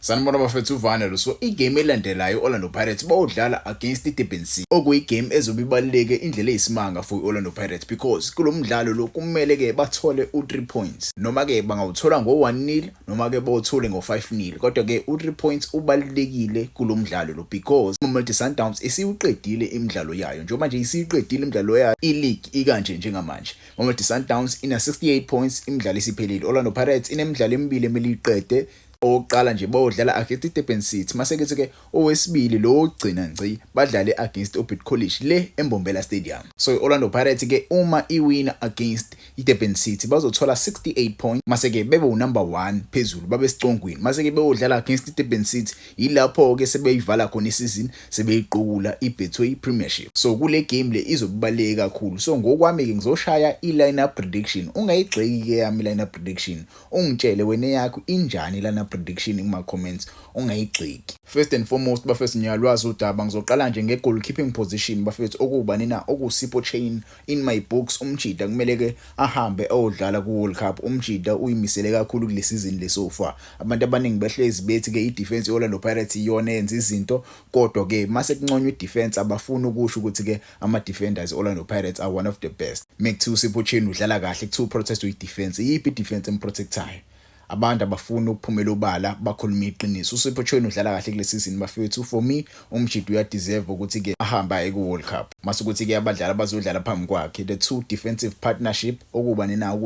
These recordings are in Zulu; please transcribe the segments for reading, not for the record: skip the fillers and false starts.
Sanibona bafethu uVanelo. So igame elandelayo Orlando Pirates bawudlala against iDurban City. Okuyigame ezobe ibaluleke indlela eyisimanga for Orlando Pirates because kulomdlalo lo kumele ke bathole u3 points. Noma ke bangawuthola ngo1-0 noma ke bawuthole ngo5-0. Kodwa ke u3 points ubalulekile kulomdlalo lo because Mamelodi Sundowns isiqedile imidlalo yayo. Njengoba nje isiqedile imidlalo yayo ileague ikanje njengamanje. Mamelodi Sundowns ina 68 points imidlalo isiphelile. Orlando Pirates inemidlalo emibili emele iqede. Oqala nje bawudlala against iDurban City mase ke owesibili lo ogcina ngci badlale against uBit College le eMbombela Stadium. So Orlando Pirates ke uma iwina against iDurban City bazothola 68 points mase ke bebe unumber 1 phezulu babe sicongweni. Mase ke beyodlala against iDurban City ilapho ke sebeyivala khona isizini sebeyiqukula iBetway Premiership. So kule game le izobaleka kakhulu. So ngokwami ke ngizoshaya ilineup prediction. Ungayigxeki ke yami lineup prediction. Ungitshele wena yakho injani lana prediction in my comments ungayigxeki. First and foremost bafethu ngiyalwazi udaba ngizoqala nje ngegoalkeeping position bafethu okubani na okuSipho Chain in my books umjida kumele ke ahambe ayodlala ku World Cup. Umjida uyimisele kakhulu kule season le so far. Abantu abaningi behlezi bethi ke iDefense Orlando Pirates iyona yenza izinto kodwa ke mase kunconywa iDefense abafuna ukusho ukuthi ke ama defenders Orlando Pirates are one of the best. Make Sipho Chain udlala kahle ku protect iDefense. Yipi iDefense emprotectayo. Abantu abafuna ukuphumela ubala bakhuluma iqiniso. uSipho Chain udlala kahle kule season bafethu. For me umjidi uyadeserve ukuthi ke ahamba ku World Cup. Mase ukuthi ke abadlali abazodlala phambi kwakhe the two defensive partnership okuba nina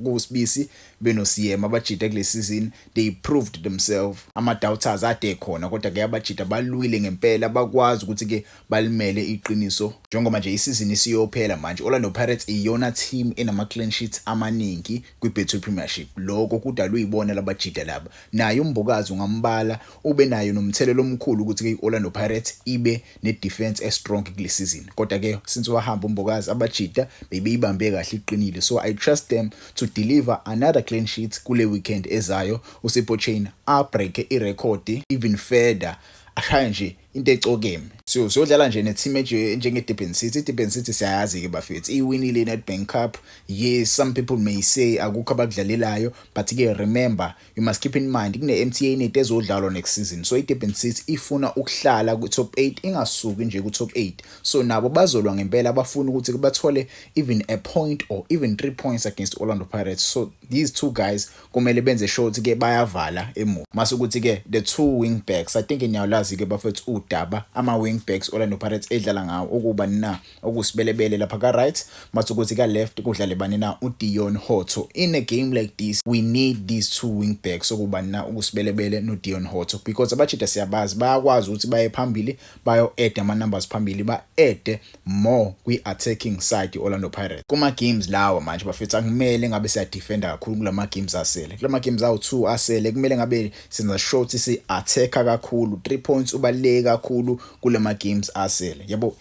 kusibisi benosiyema abajida kule season they proved themselves. Ama doubters ade khona kodwa ke abajida balwile ngempela bakwazi ukuthi ke balimele iqiniso. Njengoba nje isizini isiyophela manje Orlando Pirates iyona team enama clean sheets amaningi kwiBetway Premiership. Lokho kudalwe ibona labajida laba. Naye umbokazi ungambala ube nayo nomthelelo omkhulu ukuthi ke Orlando Pirates ibe ne defense strong kule season. Kodwa ke since wahamba umbokazi abajida bebeyibambe kahle iqinile. So I trust them to deliver another clean sheet kule weekend ezayo. uSipho Chain break irecord even further ashaya nje into ecokeme. So sodlala nje neteam njenge Durban City. Durban City siyayazi ke bafethu iwinile Nedbank Cup. Yes, some people may say akukho abakudlalelayo but ke remember you must keep in mind kune MTA net ezodlalwa next season. So iDurban City ifuna ukuhlala ku top 8 ingasuki nje ku top 8. So nabo bazolwa ngempela abafuna ukuthi bathole even a point or even 3 points against Orlando Pirates. So these two guys kumele benze sure ukuthi ke bayavala emuva. Mase ukuthi ke the two wing backs I think ngiyalazi ke bafethu udaba ama wing backs Orlando Pirates edlala ngawo okuba nina okusibelebele lapha ka right mase ukuthi ka left kudlale bani na uDion Hotto. In a game like this we need these two wing backs okuba nina okusibelebele noDion Hotto because abajida siyabazi bayakwazi ukuthi baye phambili bayo add ama numbers phambili ba add more kwi attacking side Orlando Pirates. Kuma games lawa manje bafethu akumele ngabe siya defender kakhulu kulama games asele. Kulama games awu2 asele kumele ngabe senza short si attacker kakhulu. 3 points ubaleke kakhulu kulama games asele. Yabo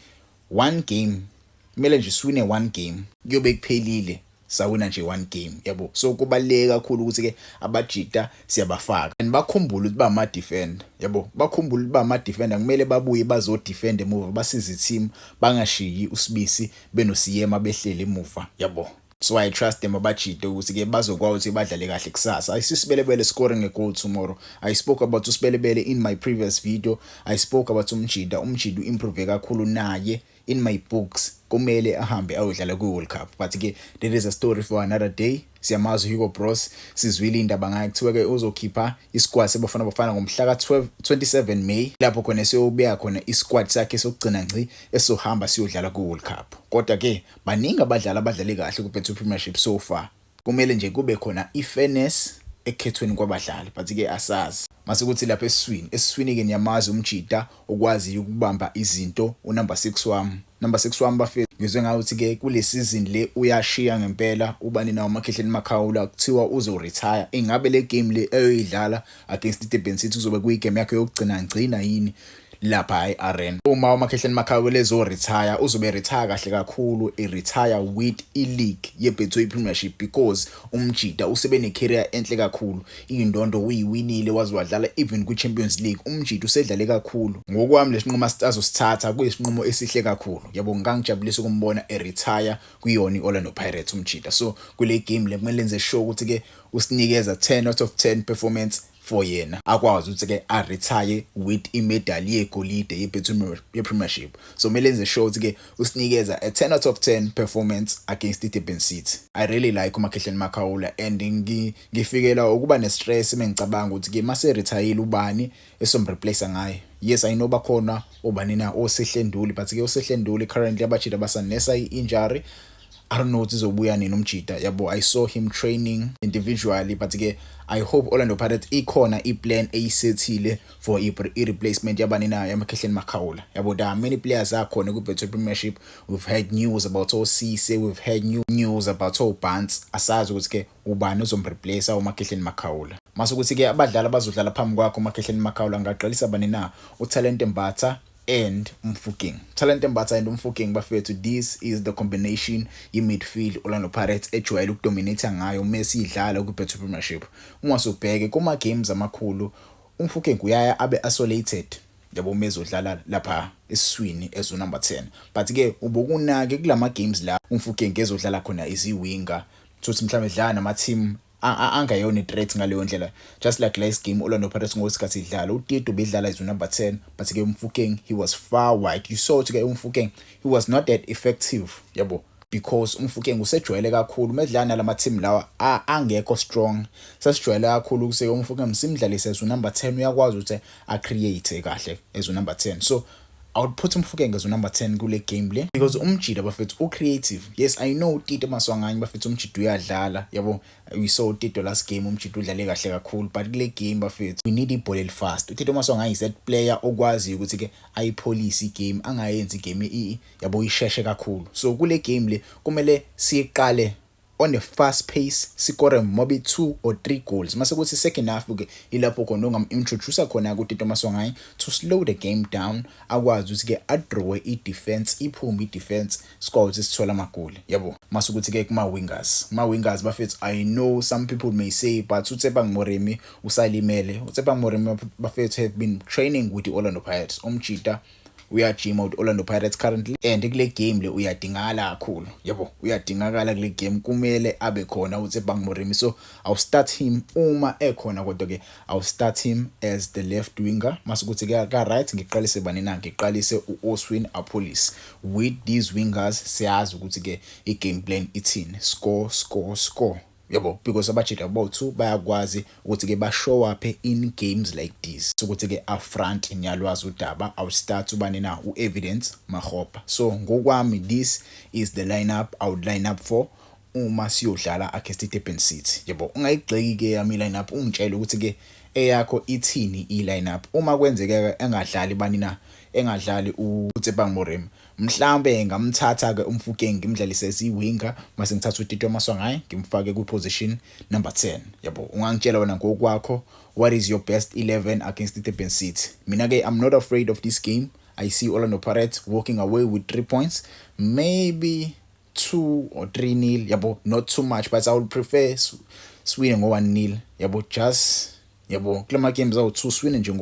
one game kumele nje swine one game kuyobe kuphelile sawina nje one game yabo. So kubaleka kakhulu ukuthi ke abajida siyabafaka and bakhumbule ukuthi ba ama defender yabo. Bakhumbule ukuthi ba ama defender kumele babuye bazo defend emuva basize team bangashiyi usibisi benosiyema behlele emuva yabo. So I trust them abajida ukuthi ke bazokwazi ukuthi badlale kahle kusasa. Ayisibelebele scoring a goal tomorrow. I spoke about usibelebele in my previous video. I spoke about umjida improve kakhulu naye in my books kumele ahambe ayodlala ku World Cup. But ke there is a story for another day. Siyamazi Hugo Bros sizwile indaba ngayo kuthiwa ke uzokhipha isquad sebafana ngomhla ka 27 May lapho khona seyobuya khona isquad sakhe sokugcina ngci esohamba siyodlala ku World Cup. Kodwa ke baningi abadlali kahle ku Betway Premiership so far. Kumele nje kube khona ifairness ekhethweni kwabadlali but ke asazi mase ukuthi lapha esiswini ke niyamazi umjida okwazi ukubamba izinto unumber 6 wami. Number 6 wami bafethu ngizwe ngathi ke kule season le uyashiya ngempela ubani nawo uMakhehleni Makhawula kuthiwa uzo retire. Ingabe le game le eyoyidlala against iDurban City uzobe kuyigame yakhe yokugcina yini lapha eArena. Uma uMakhehleni Makhawula ezo retire uzobe retire kahle kakhulu retire with ileague yeBetway Premiership because umjida usebe ne career enhle kakhulu. Indondo uyiwinile waziwadlala even ku Champions League. Umjida usedlale kakhulu. Ngokwami lesinqumo azosithatha kuyisinqumo esihle kakhulu. Yabo ngangijabulisa ukumbona retire kuyona iOrlando Pirates umjida. So kule game le kumele lenze sure ukuthi ke usinikeza 10 out of 10 performance for yena akwazi ukuthi ke a retire with imedal yegolide ye-Premiership. So kumele enze sure ukuthi ke usinikeza a 10 out of 10 performance against iDurban City. I really like uMakhehleni Makhawula and ngifikela ukuba ne-stress mengicabanga ukuthi ke mase retire ubani esomreplace ngaye. Yes, I know bakhona obani na oSehlenduli, but ke oSehlenduli currently abachita basanesa injury. I don't know ukuthi izobuya nini umjida yabo. I saw him training individually, but ke I hope Orlando Pirates ikhona iplan eyisethile for i-replacement yabani na yaMakhehleni Makhawula. Yabo there are many players akhona ku-Betway Premiership. We've heard news about Cisse, we've heard news about Bantz. Asazi ukuthi ke ubani uzomreplace uMakhehleni Makhawula. Mase ukuthi ke abadlali abazodlala phambi kwakho uMakhehleni Makhawula ngaqalisa bani na uTalente Mbatha and Mfokeng. Talente Mbatha and Mfokeng bafethu, this is the combination ye-midfield Orlando Pirates ejwayele ukudominate ngayo Messi idlala ku-Betway Premiership. Uma sobheke kuma games amakhulu Mfokeng uyaya abe isolated yabo Messi udlala lapha esiswini ezo number 10, but ke ubokunake kulama games la Mfokeng ezodlala khona izi-winger futhi mhlawumbe edlala nama team angayona threat ngaleyo ndlela, just like last game Orlando Pirates ngosikhathi idlala uTito bedlala izo number 10, but ke Mfokeng he was far wide. You saw to ke Mfokeng he was not that effective yabo, because Mfokeng usejwayele kakhulu medlana lama team lawa angekho strong. Sasijwayele kakhulu kuse Mfokeng simdlalise ezo number 10 uyakwazi ukuthi a create kahle ezo number 10. So I would put Mfokeng as number 10 kule game le, because umjida bafethu creative. Yes, I know Tito Maswanganye bafethu umjida uyadlala yabo. We saw Tito last game umjida udlale kahle kakhulu, but kule game bafethu we need ibhola elifast. Tito Maswanganye is that player okwazi ukuthi ke ayipolice game, angayenzi game yabo isheshe kakhulu. So kule game le kumele siqale on a fast pace, sikore maybe 2 or 3 goals. Mase kuthi second half ke ilapho khona ongam-introduce khona kuTito Maswanganye to slow the game down, akwazi ukuthi ke adraw i-defense, iphume i-defense, score ukuthi sithola amagoli yabo. Mase kuthi ke ma-wingers bafethu, I know some people may say but uTshepo Moremi usalimele. uTshepo Moremi bafethu have been training with the Orlando Pirates. Umjida uyajima with Orlando Pirates currently, and kule game le uyadingakala kakhulu yabo, uyadingakala kule game, kumele abe khona uTshepo Moremi. So I'll start him uma ekhona, kodwa ke I'll start him as the left winger. Masukuthi ke ka right ngiqalise bani na, ngiqalise uOswin Apolis. With these wingers siyazi ukuthi ke i-game plan ithini, score yabo, because abajida about 2 bayakwazi ukuthi ke ba show up in games like this. So ukuthi ke upfront inyalwazi udaba I'll start ubani na uEvidence Makgopa. So ngokwami this is the lineup I would line up for uma siyodlala against iDurban City yabo. Ungayigxeki ke yami lineup, ungitshela ukuthi ke eyakho ithini i-lineup. Uma kwenzeka engadlali bani na, engadlali uTshepo Moremi, mhlambe ngamthatha ke Mfokeng ngimdlalise ezi-winger, mase ngithatha uTito Maswanganye ngimfake ku-position number 10 yabo. Ungangitshela wena ngokwakho, what is your best 11 against iDurban City? Mina ke I'm not afraid of this game. I see Orlando Pirates walking away with 3 points, maybe 2 or 3-0 yabo, not too much, but I would prefer swinging ngo 1-0 yabo, just yabo, klama games awu 2 swing nje